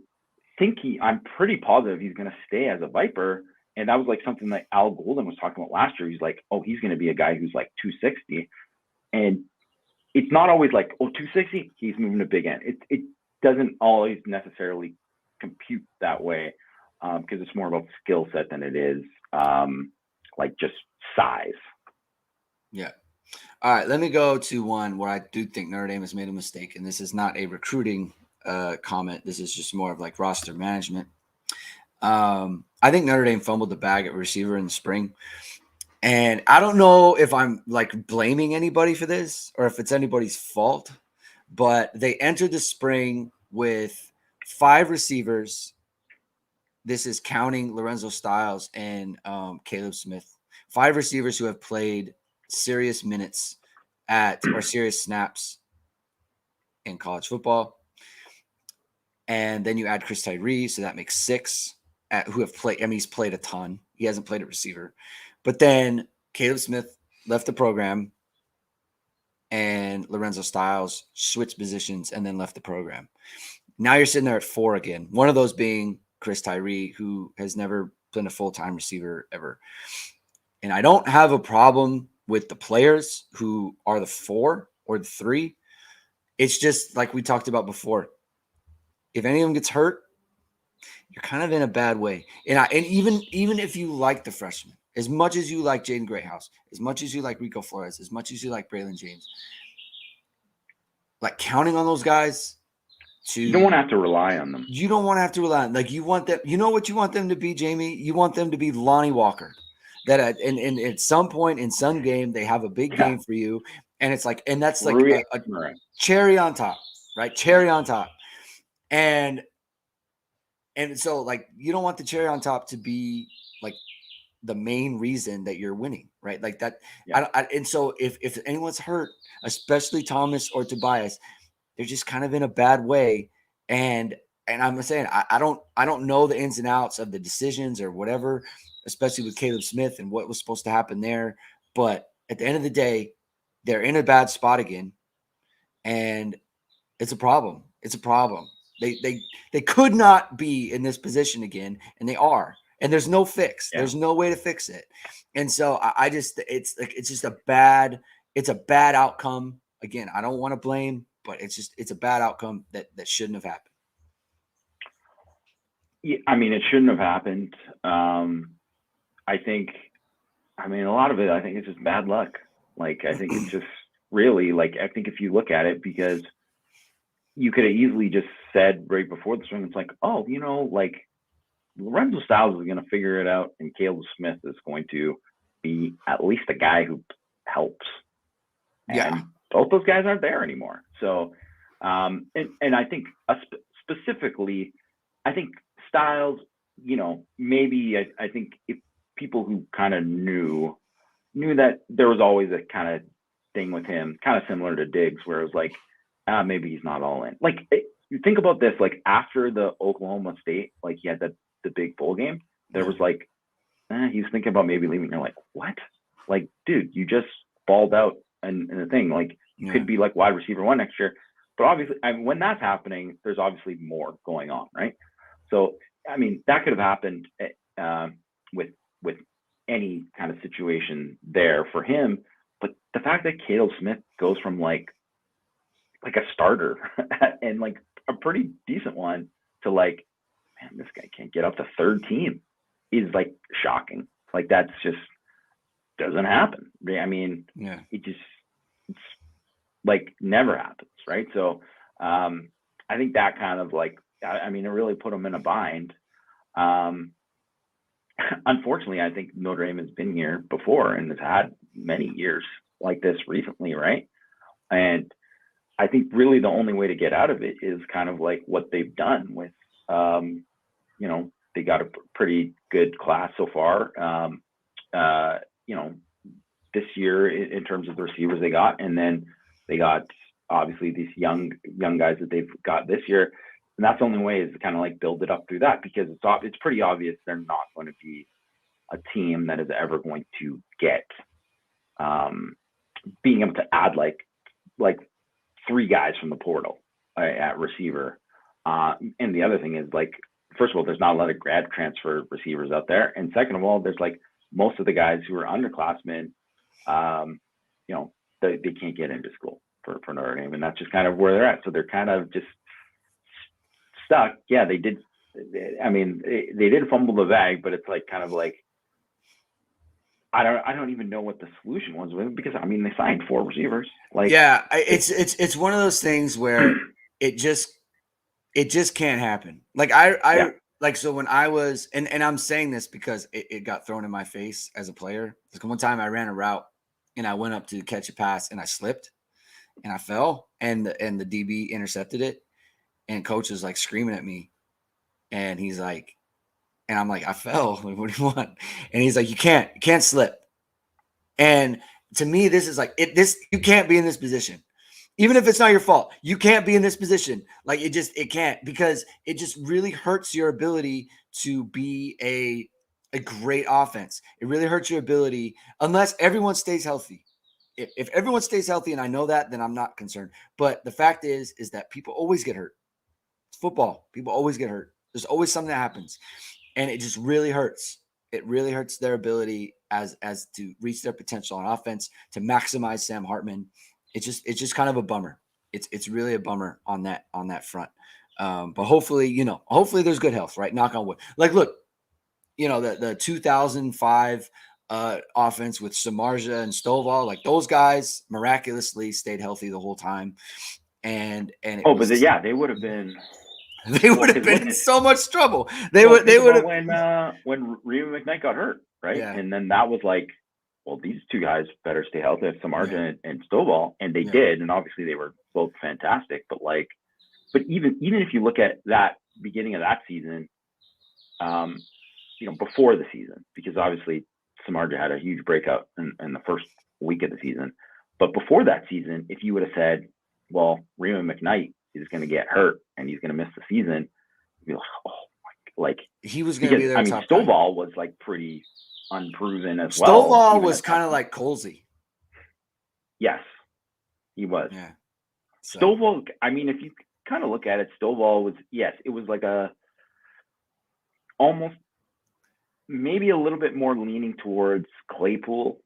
think I'm pretty positive he's going to stay as a Viper. And that was like something that Al Golden was talking about last year. He's like, oh, he's going to be a guy who's like 260. And it's not always like, oh, 260, he's moving to big end. It doesn't always necessarily compute that way, because it's more about skill set than it is like just size. Yeah. All right, let me go to one where I do think Notre Dame has made a mistake, and this is not a recruiting comment. This is just more of like roster management. I think Notre Dame fumbled the bag at receiver in the spring. And I don't know if I'm like blaming anybody for this or if it's anybody's fault, but they entered the spring with 5 receivers. This is counting Lorenzo Styles and Caleb Smith. 5 receivers who have played serious minutes or serious snaps in college football. And then you add Chris Tyree, so that makes 6 who have played. I mean, he's played a ton. He hasn't played a receiver. But then Caleb Smith left the program and Lorenzo Styles switched positions and then left the program. Now you're sitting there at 4 again. One of those being Chris Tyree, who has never been a full-time receiver ever. And I don't have a problem with the players who are the 4 or the 3. It's just like we talked about before. If any of them gets hurt, you're kind of in a bad way. And even if you like the freshmen, as much as you like Jaden Greathouse, as much as you like Rico Flores, as much as you like Braylon James, like counting on those guys you don't want to have to rely on them. You don't want to have to rely on, like, you want them. You know what you want them to be, Jamie? You want them to be Lonnie Walker. That at some point in some game they have a big game for you, and it's like, and that's like a cherry on top, right? Cherry on top, and so like you don't want the cherry on top to be like the main reason that you're winning, right? Like that. Yeah. And so if anyone's hurt, especially Thomas or Tobias, they're just kind of in a bad way. And I'm saying I don't know the ins and outs of the decisions or whatever, especially with Caleb Smith and what was supposed to happen there. But at the end of the day, they're in a bad spot again, and it's a problem. It's a problem. They could not be in this position again, and they are. And there's no fix. Yeah. There's no way to fix it. And so it's just a bad outcome. Again, I don't want to blame, but it's a bad outcome that shouldn't have happened. Yeah, I mean, it shouldn't have happened. I think a lot of it, I think it's just bad luck. Like, I think it's just really, like, I think if you look at it, because you could have easily just said right before the swing, it's like, oh, like, Lorenzo Styles is going to figure it out, and Caleb Smith is going to be at least a guy who helps. And both those guys aren't there anymore. So, and I think specifically, I think Styles, maybe I think if people who kind of knew that there was always a kind of thing with him, kind of similar to Diggs, where it was like, maybe he's not all in. Like, you think about this, like after the Oklahoma State, like he had the big bowl game, there was like, he's thinking about maybe leaving. You're like, what? Like, dude, you just balled out and the thing, like, you could be like wide receiver 1 next year. But obviously, when that's happening, there's obviously more going on, right? So, I mean, that could have happened with any kind of situation there for him. But the fact that Caleb Smith goes from like a starter and like a pretty decent one to like, man, this guy can't get up to 3rd team is like shocking. Like, that's just doesn't happen. I mean, it's like never happens, right? So I think that kind of like, I mean, it really put him in a bind. Unfortunately, I think Notre Dame has been here before and has had many years like this recently, right? And I think really the only way to get out of it is kind of like what they've done with, they got a pretty good class so far. This year in terms of the receivers they got, and then they got obviously these young guys that they've got this year, and that's the only way is to kind of like build it up through that, because it's pretty obvious they're not going to be a team that is ever going to get being able to add like 3 guys from the portal at receiver. And the other thing is, like, first of all, there's not a lot of grad transfer receivers out there, and second of all, there's like most of the guys who are underclassmen, they can't get into school for Notre Dame, and that's just kind of where they're at. So they're kind of just stuck. Yeah, they did. I mean, they did fumble the bag, but it's like kind of like I don't even know what the solution was with it, because I mean they signed 4 receivers. Like, yeah, it's one of those things where it just can't happen. Like like, so when I was, and I'm saying this because it got thrown in my face as a player. Like, one time I ran a route and I went up to catch a pass and I slipped and I fell, and the DB intercepted it, and coach was like screaming at me, and he's like, and I'm like, I fell. Like, what do you want? And he's like, you can't slip. And to me, this is like you can't be in this position. Even if it's not your fault, you can't be in this position. Like, it can't, because it just really hurts your ability to be a great offense. It really hurts your ability unless everyone stays healthy. If everyone stays healthy, and I know that, then I'm not concerned. But the fact is that people always get hurt. It's football. People always get hurt. There's always something that happens, and it just really hurts. It really hurts their ability as to reach their potential on offense, to maximize Sam Hartman. It's just kind of a bummer. It's really a bummer on that front. But hopefully there's good health, right? Knock on wood. Like, look, the 2005 offense with Samardzija and Stovall, like, those guys miraculously stayed healthy the whole time. And they would have been. They would have been in so much trouble. They would have when Reba McKnight got hurt, right? Yeah. And then that was like, well, these 2 guys better stay healthy, Samardzija and Stovall, and they did, and obviously they were both fantastic. But even if you look at that beginning of that season, before the season, because obviously Samardzija had a huge breakout in the first week of the season, but before that season, if you would have said, well, Reba McKnight is going to get hurt and he's going to miss the season, you'd be like, oh my, like, he was going to be there. I mean, Stovall was like pretty unproven as well. Stovall was kind of like Colsey. Yes, he was. Yeah. So. Stovall, I mean, if you kind of look at it, Stovall was, yes, it was like almost maybe a little bit more leaning towards Claypool,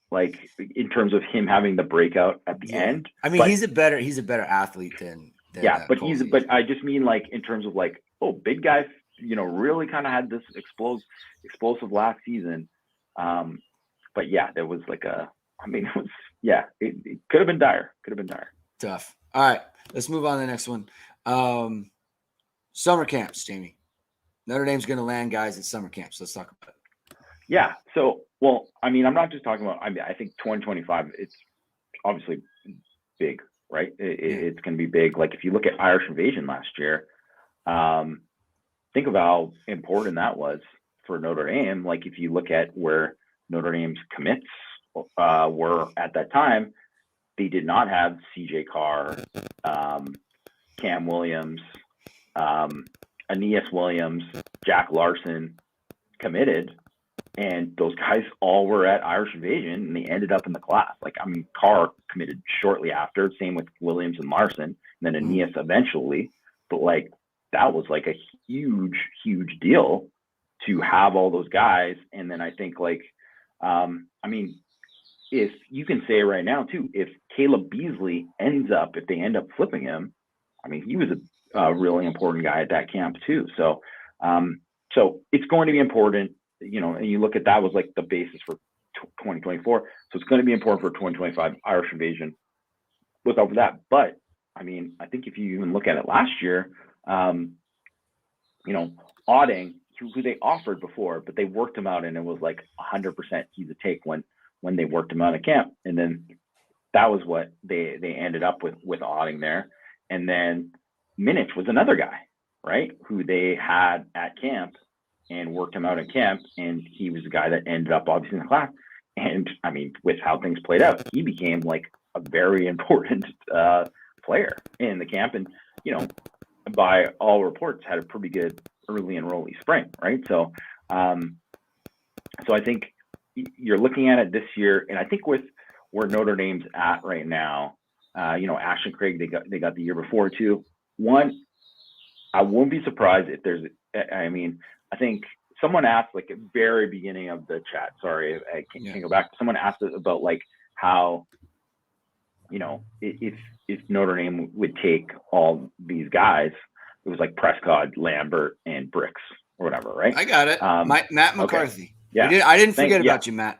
like in terms of him having the breakout at the end. I mean, he's a better athlete than but but I just mean, like, in terms of like, big guy, really kind of had this explosive last season. But yeah, there was like it could have been dire. Tough. All right, let's move on to the next one. Summer camps, Jamie. Notre Dame's going to land guys at summer camps. Let's talk about it. Yeah. So, well, I mean, I'm not just talking about, I mean, I think 2025, it's obviously big, right? It's going to be big. Like, if you look at Irish Invasion last year, think of how important that was for Notre Dame. Like, if you look at where Notre Dame's commits were at that time, they did not have CJ Carr, Cam Williams, Aeneas Williams, Jack Larson committed, and those guys all were at Irish Invasion, and they ended up in the class. Like, I mean, Carr committed shortly after, same with Williams and Larson, and then Aeneas eventually. But, like, that was like a huge, huge deal to have all those guys. And then I think, like, I mean, if you can say right now too, if Caleb Beasley if they end up flipping him, I mean, he was a really important guy at that camp too. So, so it's going to be important, and you look at that was like the basis for 2024. So it's going to be important for 2025 Irish Invasion. Look out for that. But I mean, I think if you even look at it last year, Auding, who they offered before, but they worked him out, and it was like 100% he's a take when they worked him out of camp. And then that was what they ended up with Auding there. And then Minich was another guy right? Who they had at camp and worked him out at camp. And he was the guy that ended up obviously in the class. And I mean, with how things played out, he became like a very important player in the camp. And, you know, by all reports, had a pretty good early enrollee spring, right? So, so I think you're looking at it this year, and I think with where Notre Dame's at right now, you know, Ash and Craig, they got the year before too. One, I won't be surprised if there's, I mean, I think someone asked like at the very beginning of the chat, sorry, I can't go back. Someone asked about like how, you know, if Notre Dame would take all these guys, it was like Prescott, Lambert, and Bricks or whatever, right? I got it. Matt McCarthy. Okay. Yeah. I didn't forget about you, Matt.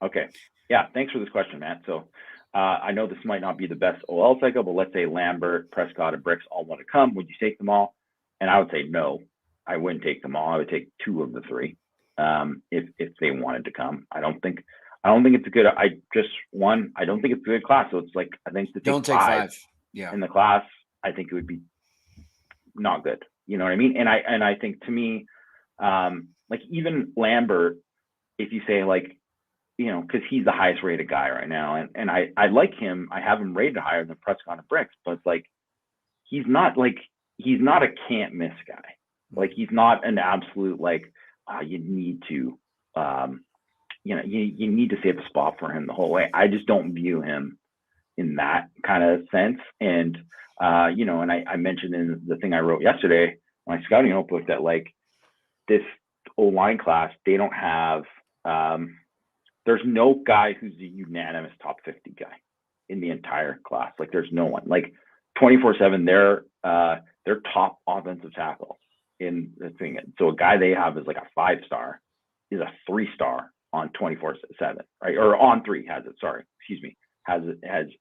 Okay. Yeah. Thanks for this question, Matt. So I know this might not be the best OL cycle, but let's say Lambert, Prescott, and Bricks all want to come. Would you take them all? And I would say no. I wouldn't take them all. I would take 2 of the 3 if they wanted to come. I don't think it's a good. I don't think it's a good class. So it's like I think to take 5 in the class, I think it would be not good. You know what I mean? And I think to me, like even Lambert, if you say like, you know, because he's the highest rated guy right now, and I like him. I have him rated higher than Prescott and Bricks, but it's like he's not a can't miss guy. Like he's not an absolute like you need to you know you need to save a spot for him the whole way. I just don't view him in that kind of sense. And you know, and I mentioned in the thing I wrote yesterday, my scouting notebook, that like this O-line class, they don't have there's no guy who's a unanimous top 50 guy in the entire class. Like there's no one. Like 24/7, their top offensive tackle in the thing. So a guy they have is like a 5-star, is a 3-star on 24/7, right? Or on 3 has it. Sorry, excuse me. Has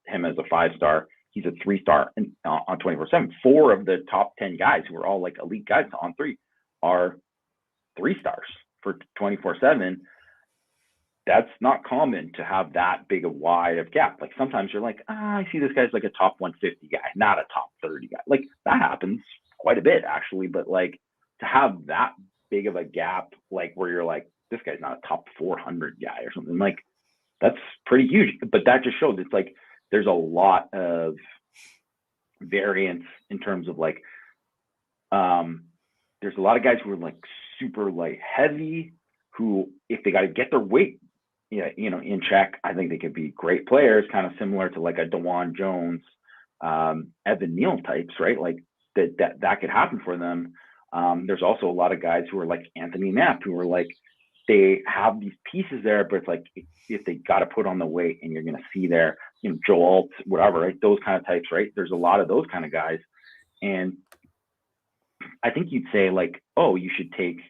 him as a 5-star. He's a 3-star on 24/7. 4 of the top 10 guys who are all like elite guys on 3 are 3-stars for 24/7. That's not common to have that big a wide of gap. Like sometimes you're like, I see this guy's like a top 150 guy, not a top 30 guy. Like that happens quite a bit actually, but like to have that big of a gap, like where you're like, this guy's not a top 400 guy or something, like that's pretty huge. But that just shows it's like there's a lot of variance in terms of like there's a lot of guys who are like super like heavy, who if they got to get their weight in check, I think they could be great players, kind of similar to like a DeJuan Jones, Evan Neal types, right? Like that could happen for them. There's also a lot of guys who are like Anthony Knapp, who are like, they have these pieces there, but it's like if they got to put on the weight, and you're going to see there, Joe Alt, whatever, right? Those kind of types, right? There's a lot of those kind of guys. And I think you'd say like, oh, you should take,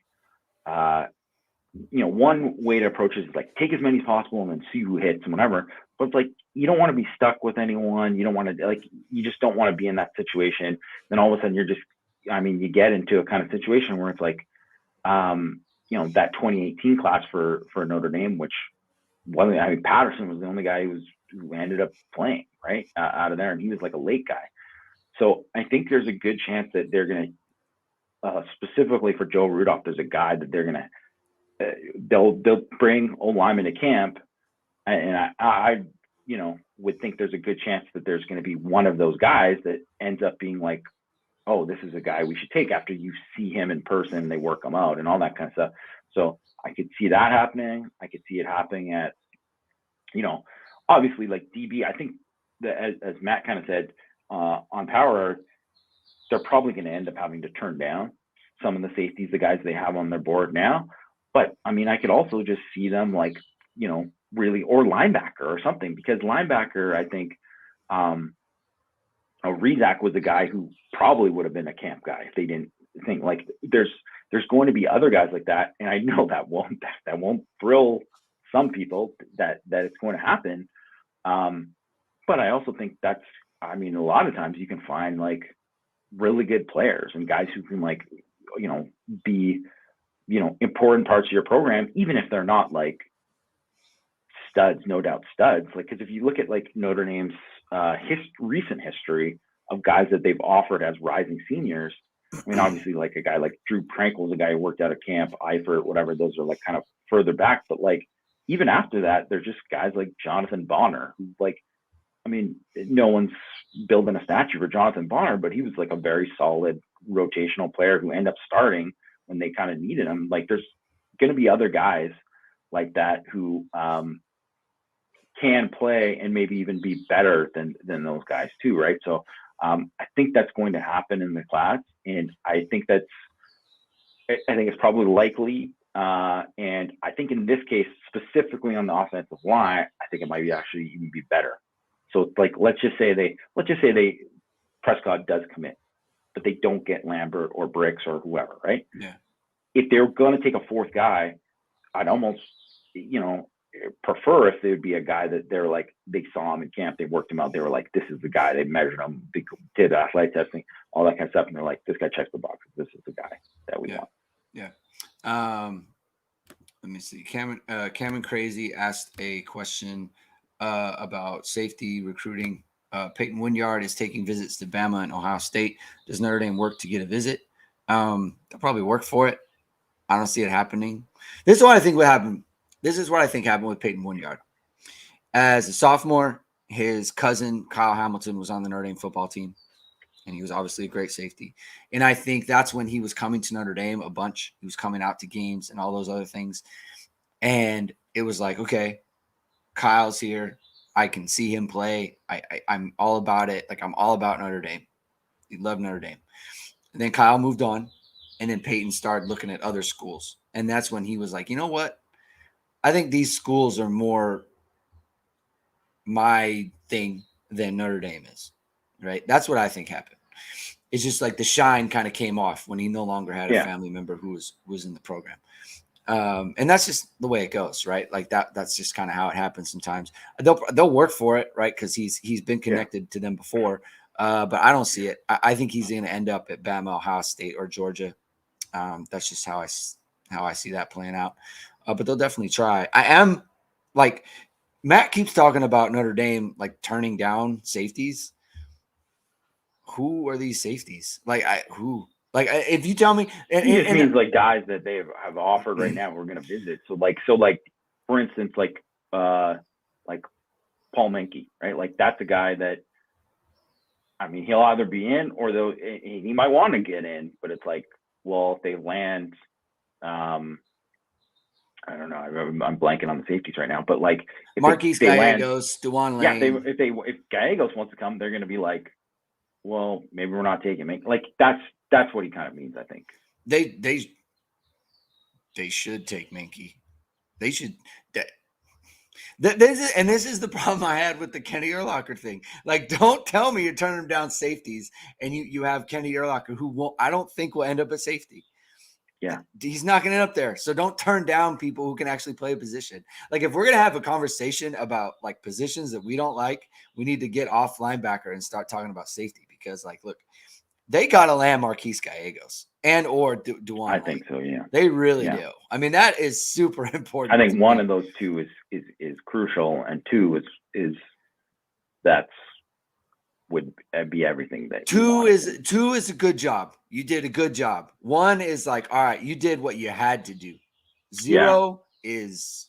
one way to approach it is like take as many as possible and then see who hits and whatever. But it's like, you don't want to be stuck with anyone. You don't want to you just don't want to be in that situation. Then all of a sudden you're just, you get into a kind of situation where it's like, that 2018 class for Notre Dame, which Patterson was the only guy who ended up playing right out of there. And he was like a late guy. So I think there's a good chance that they're going to, specifically for Joe Rudolph, there's a guy that they're going to, they'll bring old lineman to camp, and I would think there's a good chance that there's going to be one of those guys that ends up being like, oh, this is a guy we should take after you see him in person, they work him out and all that kind of stuff. So I could see that happening. I could see it happening at, obviously like DB. I think that as Matt kind of said on Power, they're probably going to end up having to turn down some of the safeties, the guys they have on their board now. But I could also just see them like, really, or linebacker or something, because linebacker, I think, Rizak was a guy who probably would have been a camp guy if they didn't think like there's going to be other guys like that. And I know that won't thrill some people that it's going to happen. But I also think that's, a lot of times you can find like really good players and guys who can like, be, important parts of your program, even if they're not like studs, no doubt studs. Like, because if you look at like Notre Dame's recent history of guys that they've offered as rising seniors, I mean, obviously, like a guy like Drew Prankel's a guy who worked out of camp, Eifert, whatever. Those are like kind of further back. But like even after that, they're just guys like Jonathan Bonner, who like, I mean, no one's building a statue for Jonathan Bonner, but he was like a very solid rotational player who ended up starting when they kind of needed him. Like there's going to be other guys like that who can play and maybe even be better than those guys too, right? So I think that's going to happen in the class, and I think it's probably likely. And I think in this case, specifically on the offensive line, I think it might be actually even be better. So like, let's just say Prescott does commit, but they don't get Lambert or Bricks or whoever, right? Yeah. If they're going to take a fourth guy, I'd almost, prefer if they would be a guy that they're like, they saw him in camp, they worked him out, they were like, this is the guy, they measured him, they did athletic testing, all that kind of stuff, and they're like, this guy checks the boxes, this is the guy that we want. Yeah. Let me see. Cameron Crazy asked a question about safety recruiting. Peyton Woodyard is taking visits to Bama and Ohio State. Does Notre Dame work to get a visit? They'll probably work for it. I don't see it happening. This is what I think would happen. This is what I think happened with Peyton Woodyard. As a sophomore, his cousin Kyle Hamilton was on the Notre Dame football team, and he was obviously a great safety. And I think that's when he was coming to Notre Dame a bunch. He was coming out to games and all those other things. And it was like, okay, Kyle's here. I can see him play. I'm all about it. Like, I'm all about Notre Dame. He loved Notre Dame. And then Kyle moved on, and then Peyton started looking at other schools. And that's when he was like, you know what? I think these schools are more my thing than Notre Dame is, right? That's what I think happened. It's just like the shine kind of came off when he no longer had a family member who was in the program. And that's just the way it goes, right? Like that's just kind of how it happens sometimes. They'll work for it, right? Because he's been connected to them before. But I don't see it. I think he's going to end up at Bama, Ohio State, or Georgia. That's just how I see that playing out. But they'll definitely try. I am like Matt keeps talking about Notre Dame like turning down safeties. Who are these safeties? If you tell me, it just means like guys that they have offered right now we're going to visit. So for instance, like Paul Menke, right? Like that's a guy that, I mean, he'll either be in or he might want to get in, but it's like, well, if they land, I don't know. I'm blanking on the safeties right now, but like if Marquise Gallegos, Dewan Lane. Yeah, if Gallegos wants to come, they're going to be like, well, maybe we're not taking him. Like that's what he kind of means. I think they should take Menke. They should. This is the problem I had with the Kenny Urlacher thing. Like, don't tell me you're turning down safeties and you have Kenny Urlacher who I don't think will end up at safety. Yeah, he's not going to end up there. So don't turn down people who can actually play a position. Like, if we're going to have a conversation about like positions that we don't like, we need to get off linebacker and start talking about safety, because like, look, they got to land Marquise Gallegos and or Dewan. I think so. Yeah, they really do. I mean, that is super important. I think one of those two is crucial, and two is would be everything that two is a good job. You did a good job. One is like, all right, you did what you had to do. Zero is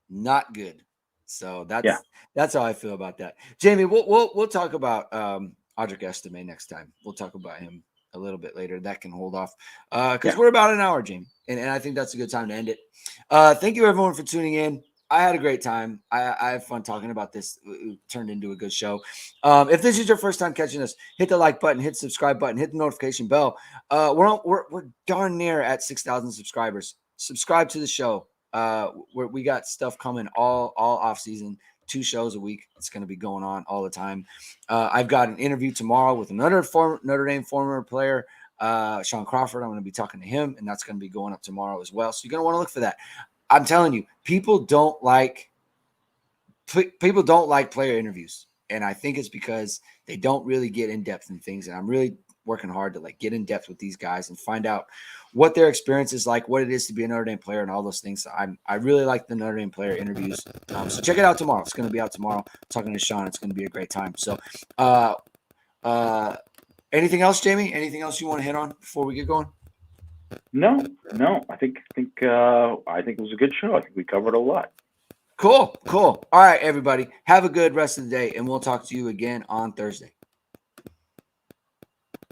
not good. So that's how I feel about that. Jamie, we'll talk about Audric Estime next time. We'll talk about him a little bit later. That can hold off because we're about an hour, Jamie, and I think that's a good time to end it. Thank you everyone for tuning in. I had a great time. I have fun talking about this. It turned into a good show. If this is your first time catching us, hit the like button, hit the subscribe button, hit the notification bell. We're darn near at 6,000 subscribers. Subscribe to the show. We got stuff coming all off season. 2 shows a week. It's going to be going on all the time. I've got an interview tomorrow with another Notre Dame former player, Sean Crawford. I'm going to be talking to him, and that's going to be going up tomorrow as well. So you're going to want to look for that. I'm telling you, people don't like player interviews, and I think it's because they don't really get in depth in things. And I'm really working hard to like get in depth with these guys and find out what their experience is like, what it is to be a Notre Dame player, and all those things. So I really like the Notre Dame player interviews. So check it out tomorrow. It's going to be out tomorrow. Talking to Sean, it's going to be a great time. So Anything else, Jamie? Anything else you want to hit on before we get going? No. I think it was a good show. I think we covered a lot. Cool. All right, everybody. Have a good rest of the day, and we'll talk to you again on Thursday.